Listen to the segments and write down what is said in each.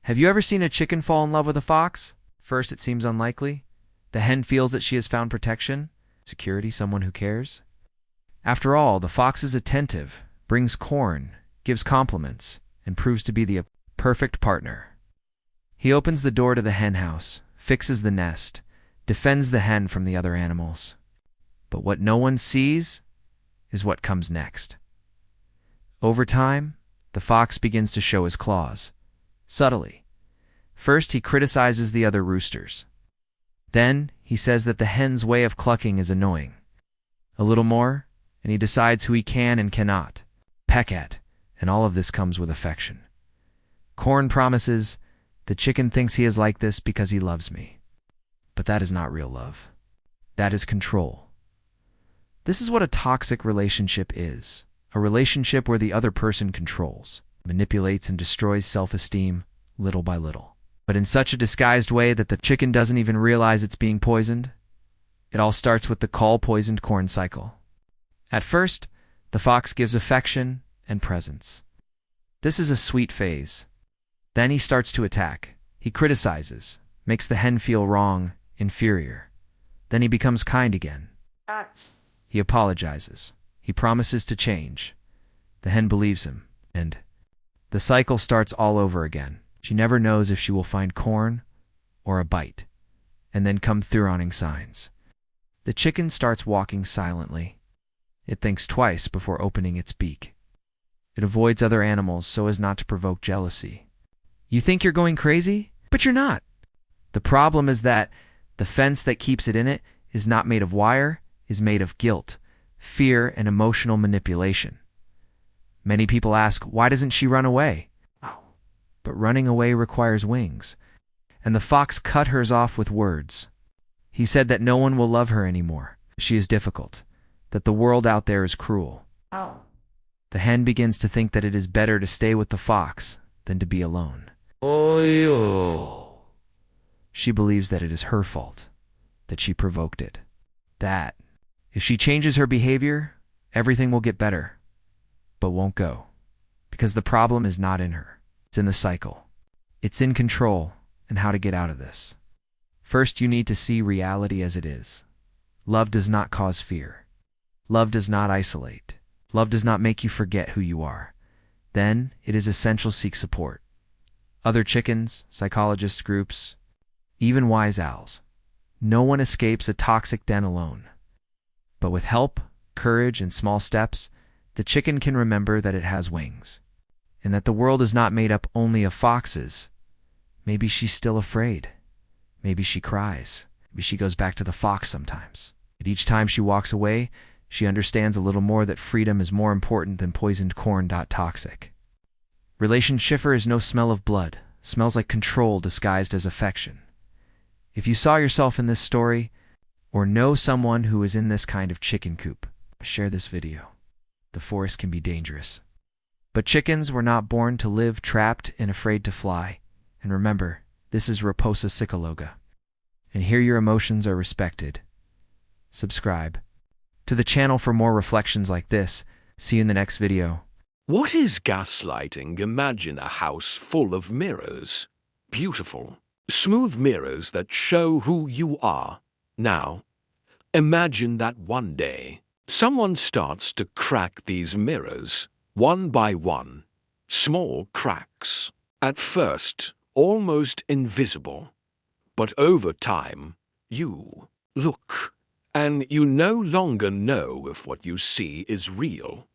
Have you ever seen a chicken fall in love with a fox? First, it seems unlikely. The hen feels that she has found protection, security, someone who cares. After all, the fox is attentive, brings corn, gives compliments, and proves to be the perfect partner. He opens the door to the hen house, fixes the nest, defends the hen from the other animals. But what no one sees is what comes next. Over time, the fox begins to show his claws, subtly. First, he criticizes the other roosters. Then, he says that the hen's way of clucking is annoying. A little more, and he decides who he can and cannot peck at, and all of this comes with affection. Corn promises, "The chicken thinks he is like this because he loves me." But that is not real love. That is control. This is what a toxic relationship is. A relationship where the other person controls, manipulates, and destroys self-esteem little by little. But in such a disguised way that the chicken doesn't even realize it's being poisoned. It all starts with the poisoned corn cycle. At first, the fox gives affection and presence. This is a sweet phase. Then he starts to attack. He criticizes, makes the hen feel wrong, inferior. Then he becomes kind again. He apologizes. He promises to change. The hen believes him, and the cycle starts all over again. She never knows if she will find corn or a bite, and then come through signs. The chicken starts walking silently. It thinks twice before opening its beak. It avoids other animals so as not to provoke jealousy. You think you're going crazy? But you're not. The problem is that the fence that keeps it in it is not made of wire, is made of guilt, fear, and emotional manipulation. Many people ask, why doesn't she run away? But running away requires wings, and the fox cut hers off with words. He said that no one will love her anymore. She is difficult, that the world out there is cruel. The hen begins to think that it is better to stay with the fox than to be alone. She believes that it is her fault, that she provoked it, that if she changes her behavior, everything will get better, but won't go, because the problem is not in her. It's in the cycle. It's in control and how to get out of this. First, you need to see reality as it is. Love does not cause fear. Love does not isolate. Love does not make you forget who you are. Then, it is essential to seek support. Other chickens, psychologist groups, even wise owls. No one escapes a toxic den alone. But with help, courage, and small steps, the chicken can remember that it has wings, and that the world is not made up only of foxes. Maybe she's still afraid. Maybe she cries. Maybe she goes back to the fox sometimes. But each time she walks away, she understands a little more that freedom is more important than poisoned corn. Toxic relationship is no smell of blood. Smells like control disguised as affection. If you saw yourself in this story, or know someone who is in this kind of chicken coop, share this video. The forest can be dangerous. But chickens were not born to live trapped and afraid to fly. And remember, this is Raposa Psychologa. And here your emotions are respected. Subscribe to the channel for more reflections like this. See you in the next video. What is gaslighting? Imagine a house full of mirrors. Beautiful, smooth mirrors that show who you are. Now, imagine that one day, someone starts to crack these mirrors, one by one. Small cracks. At first, almost invisible. But over time, you look, and you no longer know if what you see is real.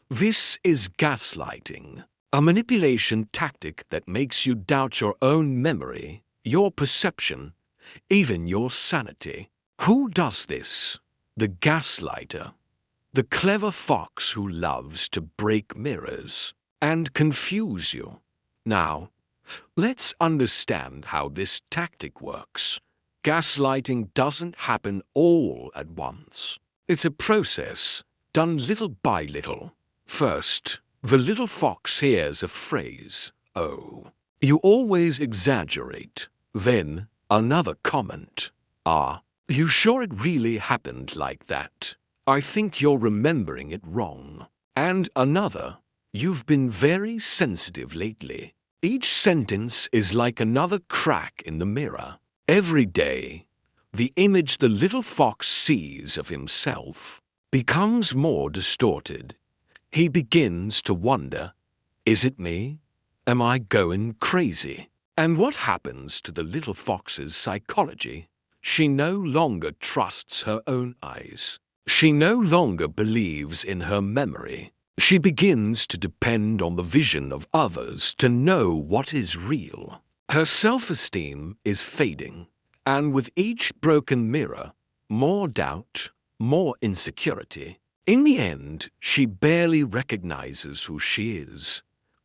This is gaslighting, a manipulation tactic that makes you doubt your own memory, your perception, even your sanity. Who does this? The gaslighter. The clever fox who loves to break mirrors and confuse you. Now, let's understand how this tactic works. Gaslighting doesn't happen all at once. It's a process done little by little. First, the little fox hears a phrase, "Oh, you always exaggerate." Then, another comment, "Ah, you sure it really happened like that? I think you're remembering it wrong." And another, "You've been very sensitive lately." Each sentence is like another crack in the mirror. Every day, the image the little fox sees of himself becomes more distorted. He begins to wonder, is it me? Am I going crazy? And what happens to the little fox's psychology? She no longer trusts her own eyes. She no longer believes in her memory. She begins to depend on the vision of others to know what is real. Her self-esteem is fading, and with each broken mirror, more doubt, more insecurity. In the end, she barely recognizes who she is.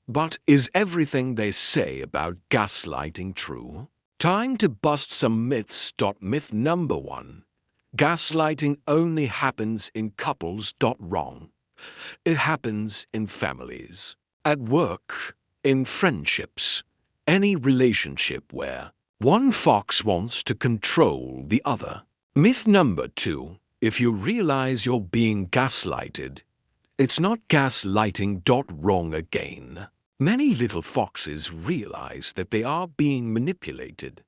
But is everything they say about gaslighting true? Time to bust some myths. Myth number 1. Gaslighting only happens in couples. Wrong. It happens in families, at work, in friendships, any relationship where one fox wants to control the other. Myth number 2. If you realize you're being gaslighted, it's not gaslighting. Wrong again. Many little foxes realize that they are being manipulated,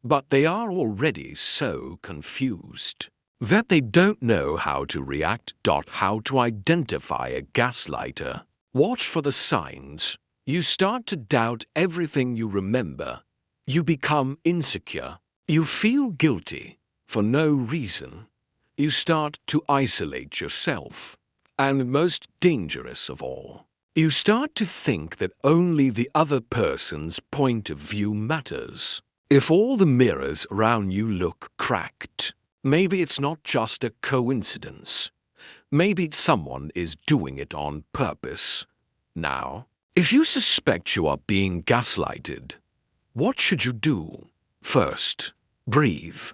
but they are already so confused that they don't know how to react. How to identify a gaslighter. Watch for the signs. You start to doubt everything you remember. You become insecure. You feel guilty for no reason. You start to isolate yourself. And most dangerous of all, you start to think that only the other person's point of view matters. If all the mirrors around you look cracked, maybe it's not just a coincidence. Maybe someone is doing it on purpose. Now, if you suspect you are being gaslighted, what should you do? First, breathe.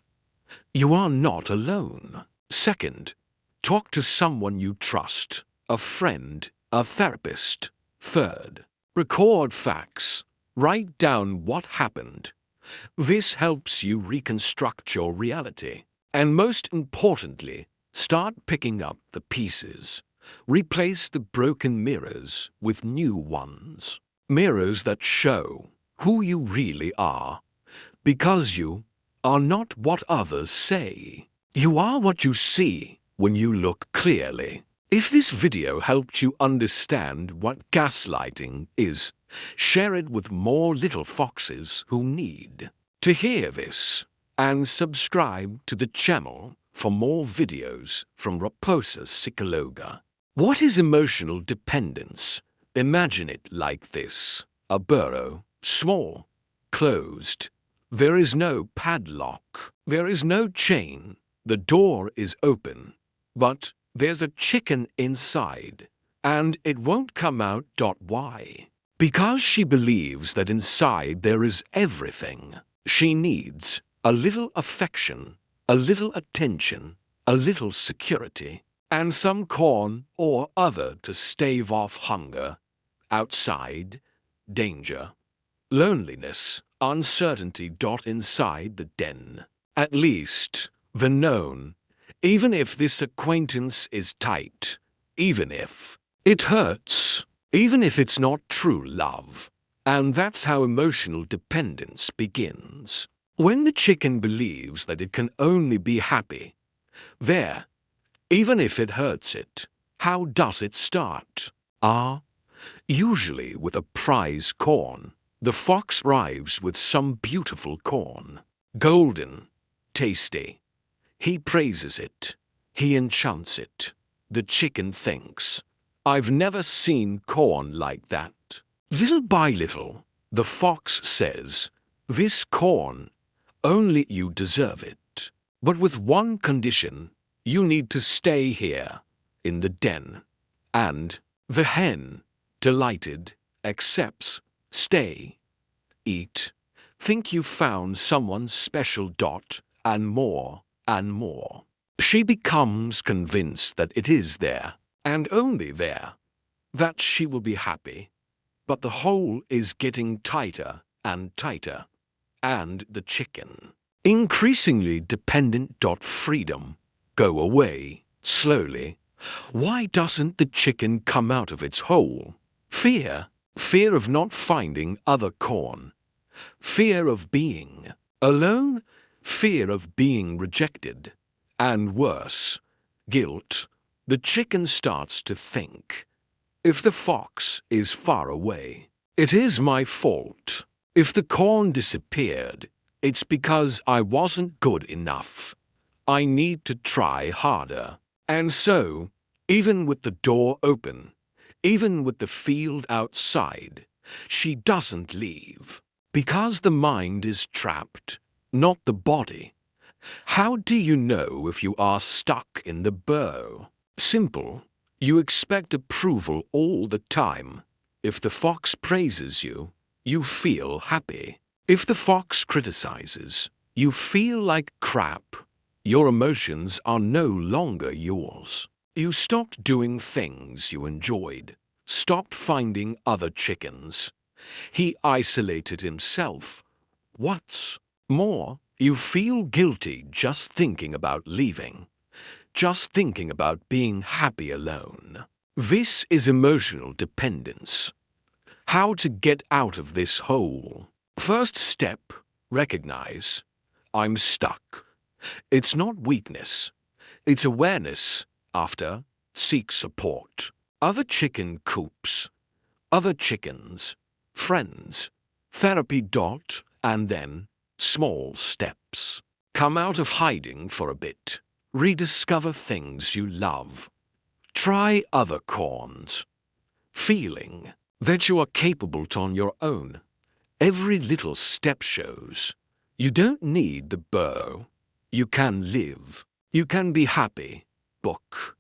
You are not alone. Second, talk to someone you trust, a friend, a therapist. Third, record facts. Write down what happened. This helps you reconstruct your reality. And most importantly, start picking up the pieces. Replace the broken mirrors with new ones. Mirrors that show who you really are. Because you are not what others say. You are what you see when you look clearly. If this video helped you understand what gaslighting is, share it with more little foxes who need to hear this. And subscribe to the channel for more videos from Raposa Psychologa. What is emotional dependence? Imagine it like this. A burrow, small, closed. There is no padlock. There is no chain. The door is open. But there's a chicken inside, and it won't come out. Why? Because she believes that inside there is everything. She needs a little affection, a little attention, a little security, and some corn or other to stave off hunger, outside, danger, loneliness, uncertainty. Inside the den. At least the known. Even if this acquaintance is tight, even if it hurts, even if it's not true love. And that's how emotional dependence begins. When the chicken believes that it can only be happy, there, even if it hurts it, how does it start? Usually with a prize corn. The fox arrives with some beautiful corn. Golden, tasty. He praises it. He enchants it. The chicken thinks, I've never seen corn like that. Little by little, the fox says, this corn, only you deserve it. But with one condition, you need to stay here, in the den. And the hen, delighted, accepts, stay, eat, think you found someone special. And more. And more. She becomes convinced that it is there, and only there, that she will be happy. But the hole is getting tighter and tighter, and the chicken, increasingly dependent. Freedom, go away, slowly. Why doesn't the chicken come out of its hole? Fear. fear of not finding other corn, fear of being alone, fear of being rejected, and worse, guilt. The chicken starts to think, if the fox is far away, it is my fault. If the corn disappeared, it's because I wasn't good enough. I need to try harder. And so, even with the door open, even with the field outside, she doesn't leave. Because the mind is trapped, not the body. How do you know if you are stuck in the burrow? Simple. You expect approval all the time. If the fox praises you, you feel happy. If the fox criticizes, you feel like crap. Your emotions are no longer yours. You stopped doing things you enjoyed, stopped finding other chickens. He isolated himself. What's more, you feel guilty just thinking about leaving, just thinking about being happy alone. This is emotional dependence. How to get out of this hole? First step, recognize. I'm stuck. It's not weakness. It's awareness. After, seek support. Other chicken coops. Other chickens. Friends. Therapy. And then, small steps. Come out of hiding for a bit. Rediscover things you love. Try other corns. Feeling that you are capable on your own. Every little step shows. You don't need the burrow. You can live. You can be happy. Book.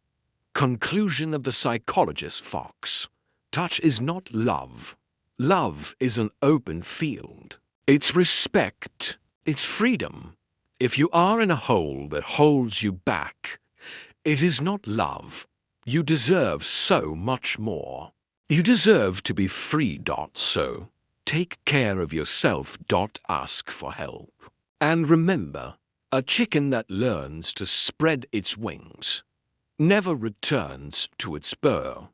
Conclusion of the Psychologist Fox. Touch is not love. Love is an open field. It's respect. It's freedom. If you are in a hole that holds you back, it is not love. You deserve so much more. You deserve to be free. So, take care of yourself. Ask for help. And remember, a chicken that learns to spread its wings never returns to its burrow.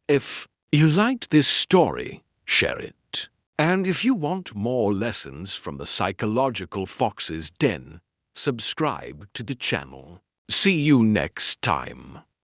If you liked this story, share it. And if you want more lessons from the Psychological Fox's Den, subscribe to the channel. See you next time.